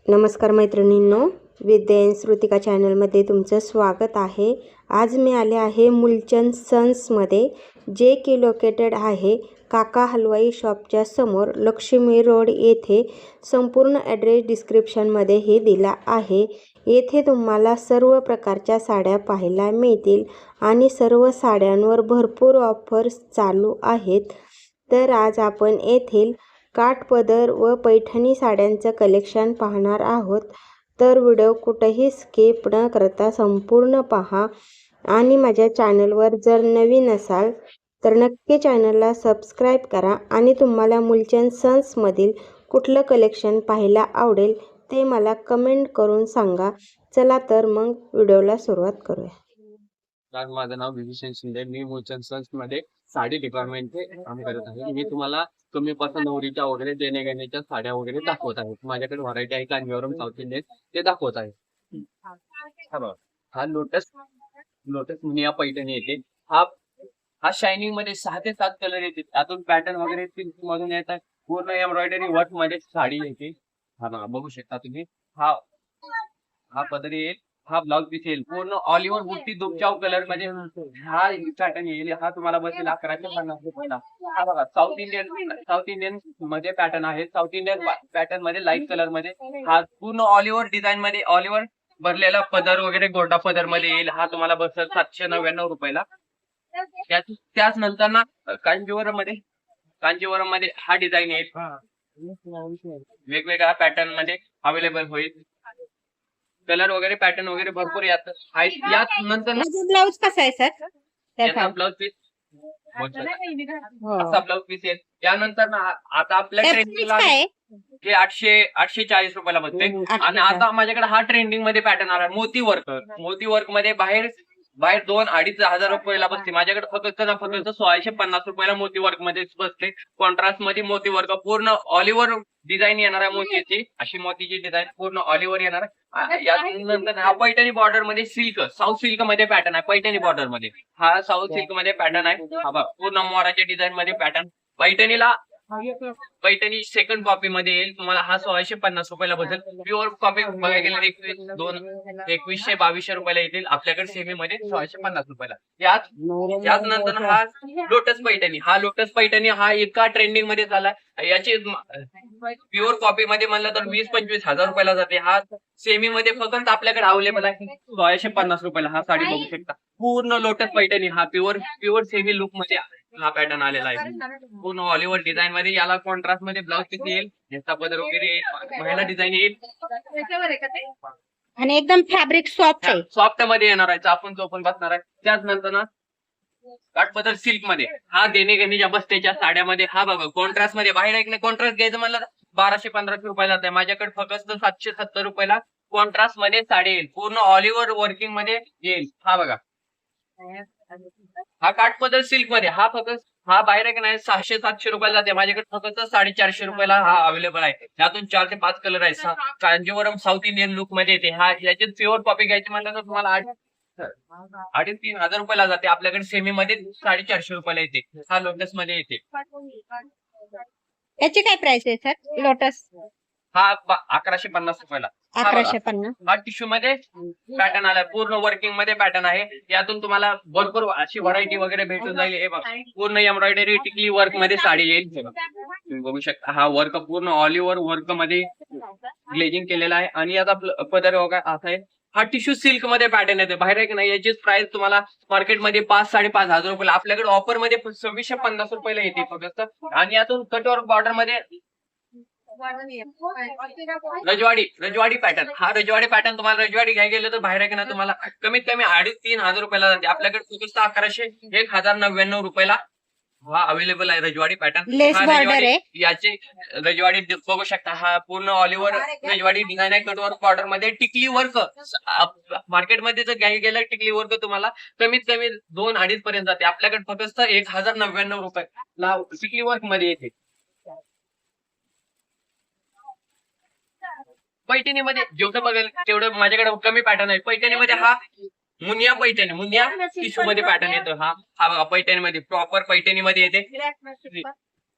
नमस्कार मैत्रिणींनो, विद्या श्रुतिका चॅनलमध्ये तुमचं स्वागत आहे। आज मी आले आहे मूलचंद सन्समध्ये, जे की लोकेटेड आहे काका हलवाई शॉपच्या समोर लक्ष्मी रोड येथे। संपूर्ण ॲड्रेस डिस्क्रिप्शनमध्ये हे दिला आहे। येथे तुम्हाला सर्व प्रकारच्या साड्या पाहायला मिळतील आणि सर्व साड्यांवर भरपूर ऑफर्स चालू आहेत। तर आज आपण येथील काठपदर व पैठणी साड्यांचं कलेक्शन पाहणार आहोत। तर व्हिडिओ कुठेही स्किप न करता संपूर्ण पहा आणि माझ्या चॅनलवर जर नवीन असाल तर नक्की चॅनलला सबस्क्राईब करा आणि तुम्हाला मूलचंद सन्समधील कुठलं कलेक्शन पाहायला आवडेल ते मला कमेंट करून सांगा। चला तर मग व्हिडिओला सुरुवात करूया। माझं नाव विभीषण शिंदे, मी मूलचंद सन्स मध्ये साडी डिपार्टमेंटचे काम करत आहे। मी तुम्हाला कमी पासून नवरीच्या वगैरे देणे घेण्याच्या साड्या वगैरे दाखवत आहे। माझ्याकडे व्हरायटी आहे कांजीवरम, साऊथ इंडियन, ते दाखवत आहे। हा बघा, हा लोटस मुनिया पैठणी येते। हा शायनिंग मध्ये 6 ते 7 कलर येते। त्यातून पॅटर्न वगैरे मधून येतात। पूर्ण एम्ब्रॉयडरी वर्क मध्ये साडी येते। हा बघा, बघू शकता तुम्ही। हा पदरी येईल, हा ब्लाउज पीस येईल, पूर्ण ऑल ओव्हर बुट्टी दुपचाव कलर मध्ये हा पॅटर्न येईल। हा तुम्हाला बसेल 1150 रुपयाला। हा बघा, साऊथ इंडियन मध्ये पॅटर्न आहे। साऊथ इंडियन पॅटर्न मध्ये लाईट कलर मध्ये हा पूर्ण ऑल ओव्हर डिझाईन मध्ये ऑल ओव्हर भरलेला पदर वगैरे गोल्डा पदर मध्ये येईल। हा तुम्हाला बसेल 799 रुपयाला। त्याच नंतर ना कांजीवरम मध्ये हा डिझाईन येईल, वेगवेगळ्या पॅटर्न मध्ये अवेलेबल होईल। कलर वगैरे पॅटर्न वगैरे भरपूर यात नंतर ब्लाउज कसा आहे सर? याचा ब्लाउज पीस असा ब्लाउज पीस येईल। त्यानंतर ना आता आपल्या ट्रेंडिंगला हे 840 रुपयाला बसते। आणि आता माझ्याकडे हा ट्रेंडिंग मध्ये पॅटर्न आला मोती वर्क मध्ये बाहेर 2-2.5 हजार रुपयाला बसते। माझ्याकडे फक्त 1650 रुपयाला मोती वर्क मध्ये बसते। कॉन्ट्रास्ट मध्ये मोती वर्क पूर्ण ऑल ओव्हर डिझाईन येणार आहे मोतीची। अशी मोतीची डिझाईन पूर्ण ऑल ओव्हर येणार आहे। यानंतर हा पैठणी बॉर्डर मध्ये सिल्क, साऊथ सिल्क मध्ये पॅटर्न आहे। पैठणी बॉर्डर मध्ये हा साऊथ सिल्क मध्ये पॅटर्न आहे। हा बघा, पूर्ण मोराच्या डिझाईन मध्ये पॅटर्न। पैठणी सेकंड कॉपी मध्ये येईल तुम्हाला। हा 1650 रुपयाला बसेल। प्युअर कॉपी बघायला गेले 2100-2200 रुपयाला येतील आपल्याकडे सेमी मध्ये 1650 रुपयाला। याच नंतर हा लोटस पैठणी हा इतका ट्रेंडिंग मध्ये झाला। याची प्युअर कॉपी मध्ये म्हणलं तर 20-25 हजार रुपयाला जाते। हा सेमी मध्ये फक्त आपल्याकडे अवेलेबल आहे 1650 रुपयाला। हा साडी बघू शकता, पूर्ण लोटस पैठणी। हा प्युअर सेमी लुक मध्ये हा पॅटर्न आलेला आहे। पूर्ण ऑल ओव्हर डिझाईन मध्ये याला कॉन्ट्रास्ट मध्ये ब्लाउज पीस येईल, ह्याचा पदर वगैरे येईल, महिला डिझाईन येईल आणि एकदम फॅब्रिक सॉफ्ट मध्ये येणार आहे। आपण जो पण बसणार आहे। त्याच नंतर ना काठपदर सिल्क मध्ये हा देणे घेण्याच्या बस्तेच्या साड्यामध्ये हा बघा, कॉन्ट्रास्ट मध्ये बाहेर एक कॉन्ट्रास्ट घ्यायचं म्हणलं 1200-1500 रुपयाला जाते। माझ्याकडे फक्त 770 रुपयाला कॉन्ट्रास्ट मध्ये साडी येईल, पूर्ण ऑल ओव्हर वर्किंग मध्ये येईल। हा बघा, हा काठपदर सिल्क मध्ये हा बाहेर एक नाही 600-700 रुपयाला जाते। माझ्याकडे फक्त 450 रुपयाला हा अवेलेबल आहे। त्यातून 4 ते 5 कलर आहेत। कांजीवरम साऊथ इंडियन लुक मध्ये येते। हा याची प्युअर कॉपी घ्यायची म्हणलं तर तुम्हाला 2,500-3 हजार रुपयाला जाते। आपल्याकडे सेमी मध्ये 450 रुपयाला येते। हा लोटस मध्ये येते। याची काय प्राइस आहे सर? लोटस हा 1150 रुपयाला। 1150। हा टिश्यू मध्ये पॅटर्न आला, पूर्ण वर्किंग मध्ये पॅटर्न आहे। यातून तुम्हाला भरपूर अशी व्हरायटी वगैरे भेटून जाईल। हे बघा, पूर्ण एम्ब्रॉयडरी टिकली वर्क मध्ये साडी येईल। तुम्ही बघू शकता, हा वर्क पूर्ण ऑल ओव्हर वर्क मध्ये ग्लेजिंग केलेला आहे। आणि याचा पदर वगैरे असा आहे। हा टिश्यू सिल्क मध्ये पॅटर्न येते। बाहेर एक नाही, याची प्राइस तुम्हाला मार्केटमध्ये 5-5.5 हजार रुपयाला, आपल्याकडे ऑफर मध्ये 2650 रुपयाला येते फक्त। आणि यातून कटवर्क बॉर्डर मध्ये रजवाडी पॅटर्न, हा रजवाडी पॅटर्न तुम्हाला रजवाडी घ्यायला गेलं तर बाहेर ना तुम्हाला कमीत कमी 2.5-3 हजार रुपयाला जाते। आपल्याकडे फक्त 1100-1099 रुपयाला हा अवेलेबल आहे रजवाडी पॅटर्न। याची रजवाडी बघू शकता, हा पूर्ण ऑल ओव्हर रजवाडी डिझाईन आहे। कटवर्क बॉर्डर मध्ये टिकली वर्क। मार्केटमध्ये जर घ्यायला गेलं टिकली वर्क तुम्हाला कमीत कमी 2-2.5 पर्यंत जाते। आपल्याकडे फक्त 1099 रुपयाला टिकली वर्क मध्ये येते। पैठणीमध्ये जेवढं बघेल तेवढं माझ्याकडे कमी पॅटर्न आहे। पैठणीमध्ये हा मुनिया टिश्यू मध्ये पॅटर्न येतो। हा बघा, पैठणीमध्ये प्रॉपर पैठणीमध्ये येते।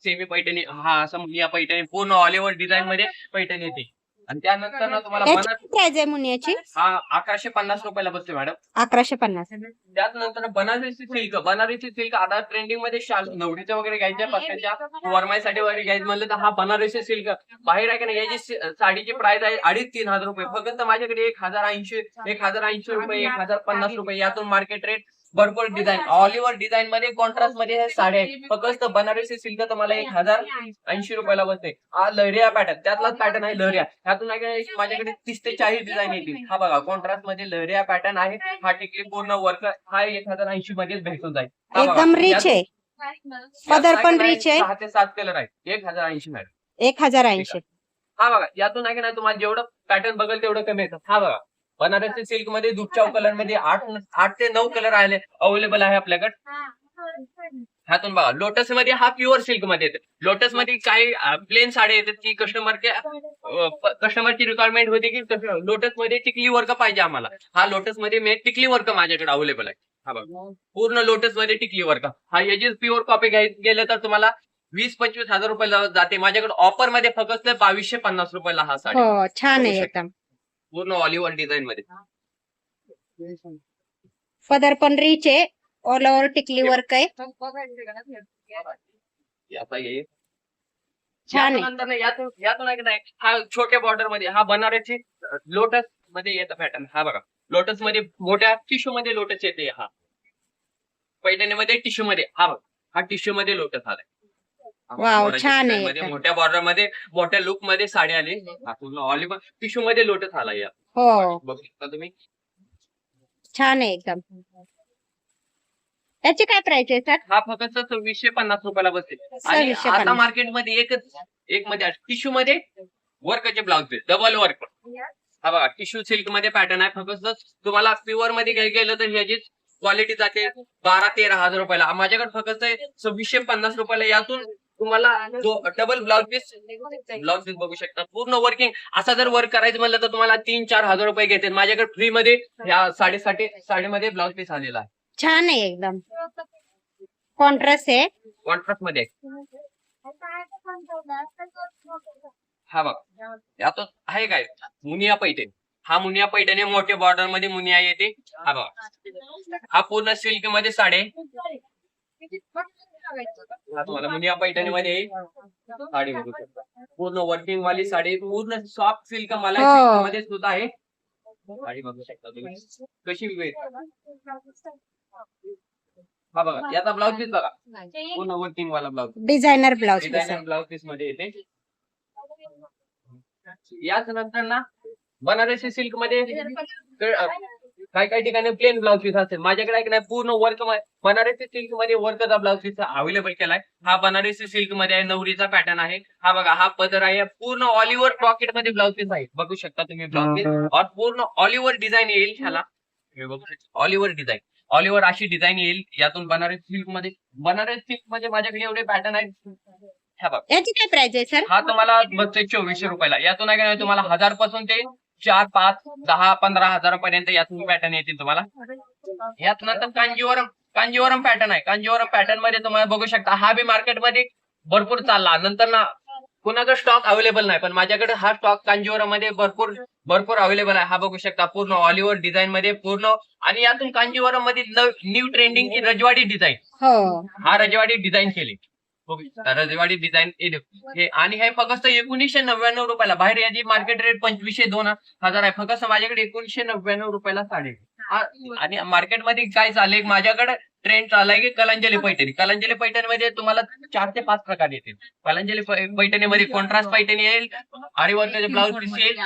सेमी पैठणी, हा असं मुनिया पैठणी पूर्ण ऑल ओव्हर डिझाईन मध्ये पैठणी येते। आणि त्यानंतर ना तुम्हाला याची बनारसी प्राइस आहे मुनियाची? हा 1150 रुपयाला बसते मॅडम. 1150. त्यानंतर बनारसी सिल्क आता ट्रेंडिंग मध्ये नवरीच्या वगैरे घ्यायच्या पत्त्याच्या वरमाईसाठी वगैरे घ्यायचं म्हणलं तर हा बनारसी सिल्क बाहेर आहे का नाही, याची साडीची प्राइस आहे 2,500-3,000 रुपये. फक्त माझ्याकडे 1,080 रुपये, 1,050 रुपये यातून मार्केट रेट. भरपूर डिझाईन ऑल ओव्हर डिझाईन मध्ये कॉन्ट्रास्ट मध्ये हे साड्या आहेत. फक्त बनारसी सिल्क तुम्हाला 1,080 रुपयाला बसते. हा लहरिया पॅटर्न, त्यातलाच पॅटर्न आहे लहरिया. ह्यातून माझ्याकडे 30 ते 40 डिझाईन येतील. हा बघा कॉन्ट्रास्ट मध्ये लहरिया पॅटर्न आहे. हा टिकली पूर्ण वर्क हा 1,080 मध्येच भेटून जाईल. हा बघा, एकदम रिच आहे. पदर पण रिच आहे. 6 ते 7 कलर आहेत. 1,080 मॅडम. 1080. हा बघा यातून आहे की नाही तुम्हाला जेवढं पॅटर्न बघेल तेवढं कमी येतं. हा बघा बनारसी सिल्क मध्ये दुपचाव कलर मध्ये 8 ते 9 कलर आले अवेलेबल आहे आपल्याकडे. ह्यातून बघा लोटस मध्ये हा प्युअर सिल्क मध्ये येते. लोटस मध्ये काही प्लेन साड्या येतात की कस्टमरची रिक्वायरमेंट होते की लोटस मध्ये टिकली वर्क पाहिजे आम्हाला. हा लोटस मध्ये टिकली वर्क माझ्याकडे अवेलेबल आहे. हा बघा पूर्ण लोटस मध्ये टिकली वर्क. हा याची प्युअर कॉपी गेलं तर तुम्हाला 20-25 हजार रुपयाला जाते. माझ्याकडे ऑफर मध्ये फक्त 2,250 रुपयाला हा साडी. हो छान आहे एकदम. पूर्ण ऑल ओव्हर डिझाईन मध्ये. पदर पण रिच आहे. ऑल ओव्हर टिकली वर्क आहे. आता ये छान आहे. नंतर यातून आहे की नाही हा छोट्या बॉर्डर मध्ये हा बनारसी लोटस मध्ये येतं पॅटर्न. हा बघा लोटस मध्ये मोठ्या टिश्यू मध्ये लोटस येते. हा पैठणीमध्ये टिश्यू मध्ये हा बघा हा टिश्यू मध्ये लोटस आलाय. वाव छान आहे मध्ये मोठ्या बॉर्डर मध्ये मोठ्या लुक मध्ये साडी आली. हा पूर्ण ऑल ओव्हर टिश्यू मध्ये लोटस आला. या हो बघू शकता तुम्ही. छान आहे एकदम. याची काय प्राइस आहे सर? हा फक्त 2,650 रुपयाला बसते. आणि 2,650. आता मार्केटमध्ये एक मध्ये टिश्यू मध्ये वर्कचे ब्लाउज डबल वर्क. हा बघा टिश्यू सिल्क मध्ये पॅटर्न आहे. फक्त तुम्हाला प्युअर मध्ये गेलं तर ह्याची क्वालिटी जाते 12-13 हजार रुपयाला. माझ्याकडे फक्त 2,650 रुपयाला यातून तुम्हाला डबल ब्लाउज पीस बघू शकता. पूर्ण वर्किंग असा जर वर्क करायचं म्हणलं तर तुम्हाला 3-4 हजार रुपये घेते. माझ्याकडे फ्री मध्ये ह्या साडीमध्ये ब्लाउज पीस आलेला आहे. छान आहे एकदम. कॉन्ट्रास्ट आहे. कॉन्ट्रास्ट मध्ये. हा बघा यातून आहे काय मुनिया पैठणी. हा मुनिया पैठणी मोठ्या बॉर्डर मध्ये मुनिया येते. हा बघा हा पूर्ण सिल्क मध्ये साडी. हा तुम्हाला मुनिया पैठणी मध्ये साडी बघू शकता. पूर्ण वर्किंग वाली साडी पूर्ण सॉफ्ट सिल्क मला सिल्क मध्ये सुद्धा आहे. साडी बघू शकता तुम्ही कशी वेळ. हा बघा याचा ब्लाउज पीस बघा पूर्ण वर्किंग वाला blouse. Designer blouse piece designer आहे. ब्लाउज पीस मध्ये येते. याच नंतर ना बनारसी सिल्क मध्ये काही ठिकाणी प्लेन ब्लाउज पीस असेल. माझ्याकडे आहे की नाही पूर्ण वर्क बनारसी सिल्क मध्ये वर्कचा ब्लाउज पीस अवेलेबल केलाय. हा बनारसी सिल्क मध्ये आहे. नवरीचा पॅटर्न आहे. हा बघा हा पदर आहे. पूर्ण ऑल ओव्हर पॉकेट मध्ये ब्लाउज पीस आहे. बघू शकता तुम्ही ब्लाउज पीस और पूर्ण ऑल ओव्हर डिझाईन येईल ह्याला. All over design all over अशी डिझाईन येईल यातून. बनारसी सिल्क मध्ये माझ्याकडे एवढे पॅटर्न आहेत. हा बघा याची काय प्राइस आहे सर? हा तुम्हाला बसते 2,400 रुपयाला. यातून आहे का तुम्हाला 1000 पासून ते 4, 5, 10, 15 हजारापर्यंत यातून पॅटर्न येतील तुम्हाला. यात नंतर कांजीवरम पॅटर्न आहे. कांजीवरम पॅटर्न मध्ये तुम्हाला बघू शकता हा बी मार्केटमध्ये भरपूर चालला. नंतर ना कुणाचा स्टॉक अवेलेबल नाही पण माझ्याकडे हा स्टॉक कांजीवरम मध्ये भरपूर अवेलेबल आहे. हा बघू शकता पूर्ण ऑल ओव्हर डिझाईन मध्ये पूर्ण. आणि यातून कांजीवरम मध्ये न्यू ट्रेंडिंगची रजवाडी डिझाईन. हो हा रजवाडी डिझाईन केली. रजवाडी डिझाइन हे आणि हे फक्त 1999 रुपयाला. बाहेर याची मार्केट रेट 2,500-2,000 आहे. फक्त माझ्याकडे 1999 रुपयाला साडी. आणि मार्केटमध्ये काय चाललंय माझ्याकडे ट्रेंड चाललाय की कलांजली पैठणी. कलांजली पैठणी मध्ये तुम्हाला 4 ते 5 प्रकार येतील. कलांजली पैठणीमध्ये कॉन्ट्रास्ट पैठणी येईल. आरीवर्कचे ब्लाउज पीस येईल.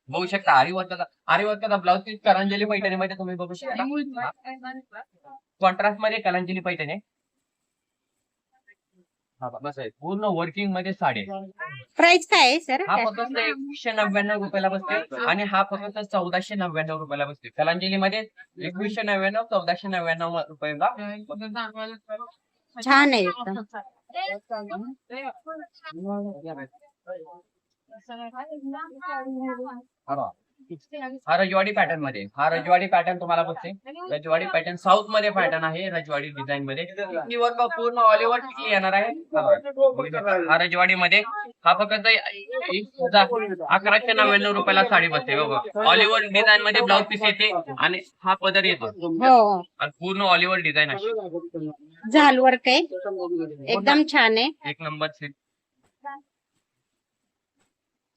बघू शकता आरीवर्कचा ब्लाउज पीस कलांजली पैठणीमध्ये तुम्ही बघू शकता. कॉन्ट्रास्ट मध्ये कलांजली पैठणी. हा बस आहे पूर्ण वर्किंग मध्ये साडी. प्राइस काय आहे सर? हा फक्त 1,199 रुपयाला बसते. आणि हा फक्त 1,499 रुपयाला बसते. कलांजली मध्ये 1,199 1,499 रुपयाला. छान आहे एकदम. हा रजवाडी पॅटर्न मध्ये, हा रजवाडी पॅटर्न तुम्हाला बघते. रजवाडी पॅटर्न साऊथ मध्ये पॅटर्न आहे, रजवाडी डिझाईन मध्ये वर्क पूर्ण ऑल ओव्हर टिकली येणार आहे. हा रजवाडी मध्ये हा फक्त 1199 रुपयाला साडी बसते बघा. ऑल ओव्हर डिझाईन मध्ये ब्लाउज पीस येते आणि हा पदर येतो हो आणि पूर्ण ऑल ओव्हर डिझाईन आहे. झाल वर्क आहे, एकदम छान आहे. एक नंबर सेट.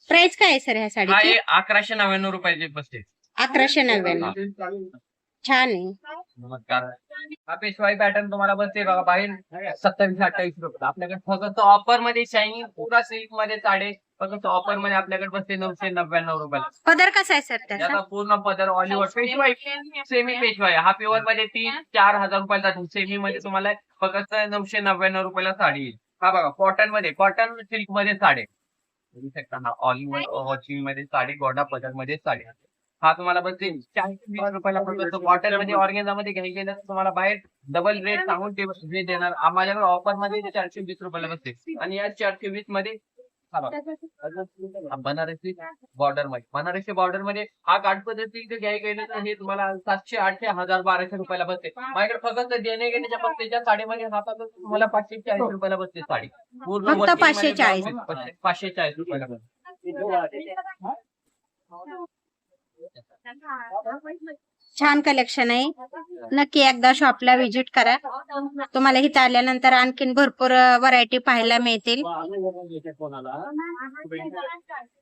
प्राइस काय आहे सर ह्या हा साडीची? 1199 रुपयाची बसते. 1199. छान आहे. नमस्कार. हा पेशवाई पॅटर्न तुम्हाला बसते बघा बाहेर 27-28 रुपये. आपल्याकडे फक्त ऑफर मध्ये शायनिंग पुरा सिल्क मध्ये साडे फक्त ऑफर मध्ये आपल्याकडे बसते 999 रुपयाला. पदर कसा आहे सर त्याचा? याचा पूर्ण पदर ऑल ओव्हर पेशवाई, सेमी पेशवाई. हा प्युअर मध्ये 3-4 हजार रुपयाला जातो. सेमी मध्ये तुम्हाला फक्त 999 रुपयाला साडी येईल. हा बघा कॉटन मध्ये, कॉटन सिल्क मध्ये साडी बघू शकता. हा ऑल ओव्हर वॉचिंग मध्ये साडी, गोडा पदर मध्ये साडी. हा तुम्हाला बसते 40 रुपयाला फक्त. कॉटन मध्ये ऑर्गेन्झा मध्ये घ्यायला गेलं तर तुम्हाला बाहेर डबल रेट सांगून ते रेट देणार. माझ्याकडे ऑफर मध्ये 420 रुपयाला बसते. आणि या 420 मध्ये हा बघा. हा बनारसी बॉर्डर मध्ये, बनारसी बॉर्डर मध्ये हा काठपदरची जर घ्यायला गेलं तर हे तुम्हाला 700, 800, 1000, 1200 रुपयाला बसते. माझ्याकडे फक्त देणे घेण्याच्या पत्त्याच्या साडीमध्ये हा फक्त तुम्हाला 540 रुपयाला बसते साडी. पूर्ण फक्त working मध्ये 540. 540 रुपयाला बसते. छान कलेक्शन आहे. नक्की एकदा शॉपला व्हिजिट करा. तुम्हाला इथं आल्यानंतर आणखीन भरपूर व्हरायटी पाहायला मिळतील.